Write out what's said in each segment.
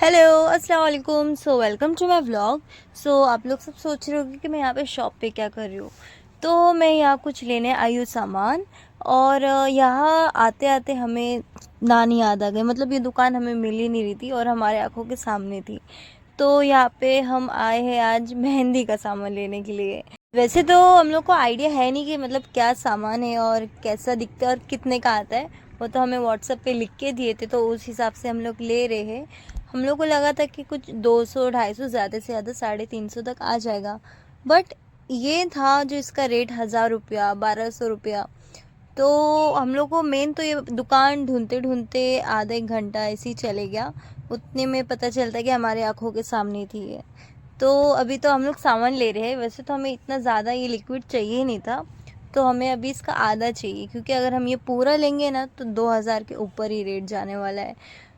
Hello अस्सलाम वालेकुम। Welcome to my vlog. आप लोग सब सोच रहे होंगे कि मैं यहाँ पे शॉप पे क्या कर रही हूँ। तो मैं यहाँ कुछ लेने आई हूँ सामान। और यहाँ आते आते हमें नानी याद आ गई। मतलब ये दुकान हमें मिल ही नहीं रही थी और हमारे आंखों के सामने थी। तो यहाँ पे हम आए हैं आज मेहंदी का सामान लेने के लिए। वैसे तो हम लोग को आइडिया है नहीं कि मतलब क्या सामान है और कैसा दिखता है और कितने का आता है। वो तो हमें व्हाट्सएप पे लिख के दिए थे, तो उस हिसाब से हम लोग ले रहे हैं। हम लोग को लगा था कि कुछ 200-250 ज़्यादा से ज़्यादा 350 तक आ जाएगा। बट ये था जो इसका रेट 1000 रुपया 1200 रुपया। तो हम लोग को मेन तो ये दुकान ढूंढते ढूंढते आधा एक घंटा ऐसे ही चले गया। उतने में पता चलता है कि हमारे आंखों के सामने थी ये। तो अभी तो हम लोग सामान ले रहे हैं। वैसे तो हमें इतना ज़्यादा ये लिक्विड चाहिए ही नहीं था। तो हमें अभी इसका आधा चाहिए, क्योंकि अगर हम ये पूरा लेंगे ना तो 2000 के ऊपर ही रेट जाने वाला है।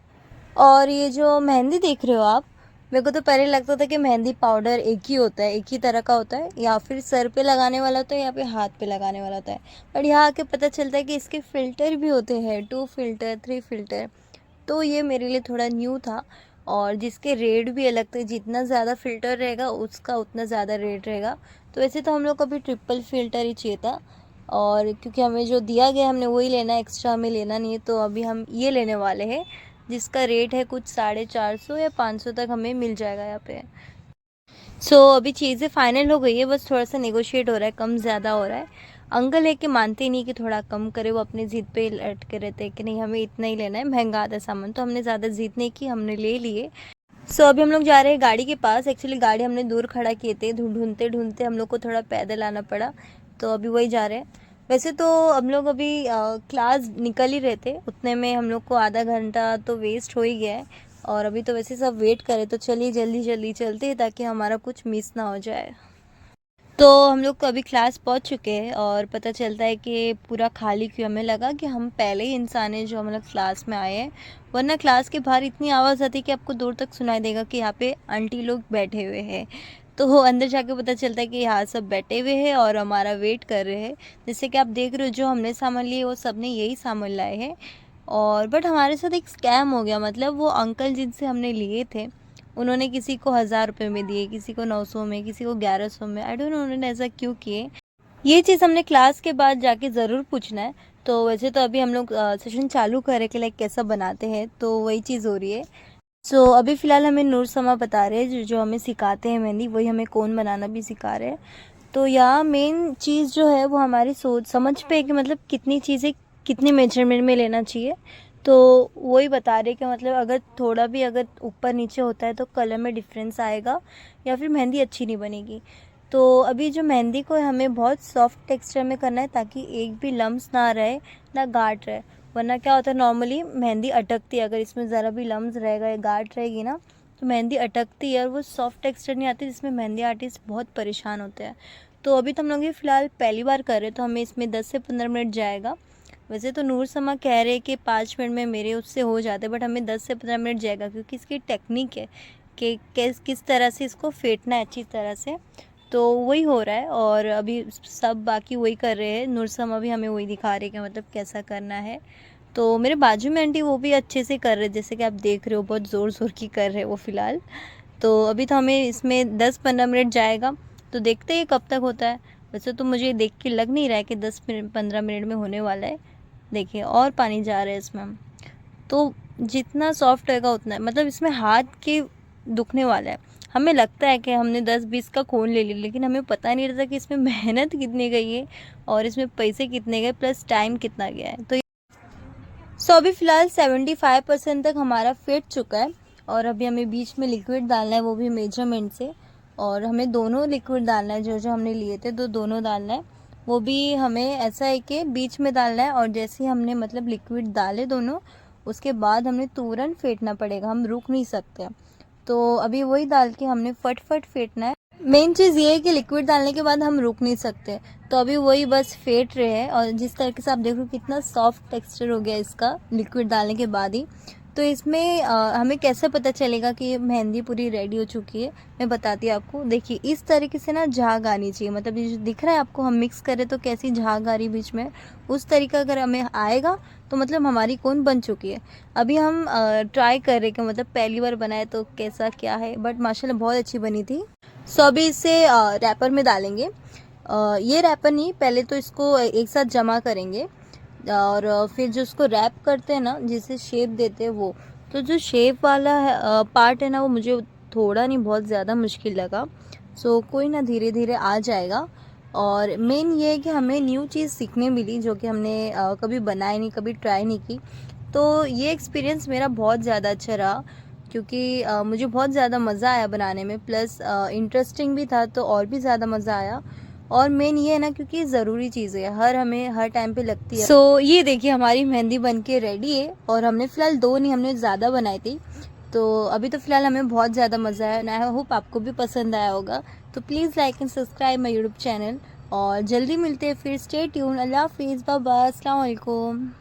और ये जो मेहंदी देख रहे हो आप, मेरे को तो पहले लगता था कि मेहंदी पाउडर एक ही होता है, एक ही तरह का होता है, या फिर सर पे लगाने वाला होता है या फिर हाथ पे लगाने वाला होता है। पर यहाँ आके पता चलता है कि इसके फ़िल्टर भी होते हैं, 2 फ़िल्टर 3 फ़िल्टर। तो ये मेरे लिए थोड़ा न्यू था। और जिसके रेट भी अलग थे, जितना ज़्यादा फ़िल्टर रहेगा उसका उतना ज़्यादा रेट रहेगा। तो वैसे तो हम लोग को अभी ट्रिपल फ़िल्टर ही चाहिए था। और क्योंकि हमें जो दिया गया हमने वही लेना है, एक्स्ट्रा हमें लेना नहीं है। तो अभी हम ये लेने वाले हैं, जिसका रेट है कुछ 450 या 500 तक हमें मिल जाएगा यहाँ पे। अभी चीज़ें फाइनल हो गई है, बस थोड़ा सा नेगोशिएट हो रहा है, कम ज़्यादा हो रहा है। अंकल है कि मानते नहीं कि थोड़ा कम करे, वो अपनी ज़िद पे लटके रहते हैं कि नहीं हमें इतना ही लेना है, महंगा आता है सामान। तो हमने ज़्यादा ज़िद नहीं की, हमने ले लिए। अभी हम लोग जा रहे हैं गाड़ी के पास। एक्चुअली गाड़ी हमने दूर खड़ा किए थे, ढूंढते ढूंढते हम लोग को थोड़ा पैदल आना पड़ा। तो अभी वही जा रहे हैं। वैसे तो हम लोग अभी क्लास निकल ही रहे थे, उतने में हम लोग को आधा घंटा तो वेस्ट हो ही गया है। और अभी तो वैसे सब वेट करें, तो चलिए जल्दी जल्दी चलते हैं ताकि हमारा कुछ मिस ना हो जाए। तो हम लोग को अभी क्लास पहुंच चुके हैं और पता चलता है कि पूरा खाली क्यों। हमें लगा कि हम पहले ही इंसान हैं जो हम लोग क्लास में आए हैं, वरना क्लास के बाहर इतनी आवाज़ आती है कि आपको दूर तक सुनाई देगा कि यहाँ पे आंटी लोग बैठे हुए हैं। तो वो अंदर जाके पता चलता है कि यहाँ सब बैठे हुए हैं और हमारा वेट कर रहे हैं। जैसे कि आप देख रहे हो, जो हमने सामान लिए वो सब ने यही सामान लाए हैं। और बट हमारे साथ एक स्कैम हो गया। मतलब वो अंकल जिनसे हमने लिए थे, उन्होंने किसी को 1000 रुपये में दिए, किसी को 900 में, किसी को 1100 में। आई डोंट नो उन्होंने ऐसा क्यों किए। ये चीज़ हमने क्लास के बाद जाके ज़रूर पूछना है। तो वैसे तो अभी हम लोग सेशन चालू करें कि लाइक कैसा बनाते हैं, तो वही चीज़ हो रही है। अभी फ़िलहाल हमें नूर समा बता रहे हैं, जो हमें सिखाते हैं मेहंदी, वही हमें कोन बनाना भी सिखा रहे हैं। तो यहाँ मेन चीज़ जो है वो हमारी सोच समझ पे है कि मतलब कितनी चीज़ें कितनी मेजरमेंट में लेना चाहिए। तो वही बता रहे कि मतलब अगर थोड़ा भी अगर ऊपर नीचे होता है तो कलर में डिफरेंस आएगा या फिर मेहंदी अच्छी नहीं बनेगी। तो अभी जो मेहंदी को हमें बहुत सॉफ्ट टेक्सचर में करना है, ताकि एक भी लम्स ना रहे ना गांठ रहे। वरना क्या होता है, नॉर्मली मेहंदी अटकती है, अगर इसमें ज़रा भी लम्स रहेगा या गांठ रहेगी ना तो मेहंदी अटकती है और वो सॉफ्ट टेक्सचर नहीं आती, जिसमें मेहंदी आर्टिस्ट बहुत परेशान होते हैं। तो अभी तो हम लोग ये फ़िलहाल पहली बार कर रहे हैं, तो हमें इसमें 10 से 15 मिनट जाएगा। वैसे तो नूर समा कह रहे हैं कि 5 मिनट में मेरे उससे हो जाते, बट हमें 10 से 15 मिनट जाएगा, क्योंकि इसकी टेक्निक है कि किस तरह से इसको फेंटना है अच्छी तरह से। तो वही हो रहा है और अभी सब बाकी वही कर रहे हैं। नूर समा भी हमें वही दिखा रहे हैं कि मतलब कैसा करना है। तो मेरे बाजू में आंटी वो भी अच्छे से कर रहे हैं, जैसे कि आप देख रहे हो बहुत ज़ोर ज़ोर की कर रहे हैं वो फ़िलहाल। तो अभी तो हमें इसमें 10-15 मिनट जाएगा, तो देखते हैं कब तक होता है। वैसे तो मुझे देख के लग नहीं रहा है कि 10-15 मिनट में होने वाला है। देखिए और पानी जा रहा है इसमें। तो जितना सॉफ्ट होएगा उतना, मतलब इसमें हाथ के दुखने वाला है। हमें लगता है कि हमने 10-20 का कोन ले लिया, लेकिन हमें पता नहीं रहता कि इसमें मेहनत कितनी गई है और इसमें पैसे कितने गए प्लस टाइम कितना गया है। तो अभी फ़िलहाल 75% तक हमारा फिट चुका है। और अभी हमें बीच में लिक्विड डालना है, वो भी मेजरमेंट से। और हमें दोनों लिक्विड डालना है, जो जो हमने लिए थे तो दोनों डालना है। वो भी हमें ऐसा है कि बीच में डालना है, और जैसे ही हमने मतलब लिक्विड डाले दोनों, उसके बाद हमें तुरंत फेंटना पड़ेगा, हम रुक नहीं सकते। तो अभी वही डाल के हमने फट फेंटना है। मेन चीज़ ये है कि लिक्विड डालने के बाद हम रुक नहीं सकते। तो अभी वही बस फेंट रहे हैं, और जिस तरीके से आप देख रहे हो कितना सॉफ्ट टेक्सचर हो गया इसका लिक्विड डालने के बाद ही। तो इसमें हमें कैसे पता चलेगा कि ये मेहंदी पूरी रेडी हो चुकी है, मैं बताती हूँ आपको। देखिए इस तरीके से ना झाग आनी चाहिए, मतलब ये जो दिख रहा है आपको, हम मिक्स करें तो कैसी झाग आ रही बीच में, उस तरीका अगर हमें आएगा तो मतलब हमारी कोन बन चुकी है। अभी हम ट्राई कर रहे कि मतलब पहली बार बनाए तो कैसा क्या है, बट माशाल्लाह बहुत अच्छी बनी थी। सो अभी इसे रैपर में डालेंगे। ये रैपर नहीं, पहले तो इसको एक साथ जमा करेंगे और फिर जो उसको रैप करते हैं ना, जिसे शेप देते हैं वो, तो जो शेप वाला है पार्ट है ना, वो मुझे थोड़ा नहीं बहुत ज़्यादा मुश्किल लगा। सो कोई ना, धीरे धीरे आ जाएगा। और मेन ये है कि हमें न्यू चीज़ सीखने मिली जो कि हमने कभी बनाई नहीं, कभी ट्राई नहीं की। तो ये एक्सपीरियंस मेरा बहुत ज़्यादा अच्छा रहा, क्योंकि मुझे बहुत ज़्यादा मज़ा आया बनाने में, प्लस इंटरेस्टिंग भी था तो और भी ज़्यादा मज़ा आया। और मेन ये है ना, क्योंकि ज़रूरी चीज़ है, हमें हर टाइम पे लगती है। सो ये देखिए हमारी मेहंदी बन के रेडी है, और हमने फ़िलहाल 2 नहीं, हमने ज़्यादा बनाई थी। तो अभी तो फ़िलहाल हमें बहुत ज़्यादा मज़ा आया, एंड आई होप आपको भी पसंद आया होगा। तो please like and subscribe my YouTube channel, और जल्दी मिलते हैं फिर। Stay tune. अल्लाह हाफिज़, बाय बाय, अस्सलाम वालेकुम।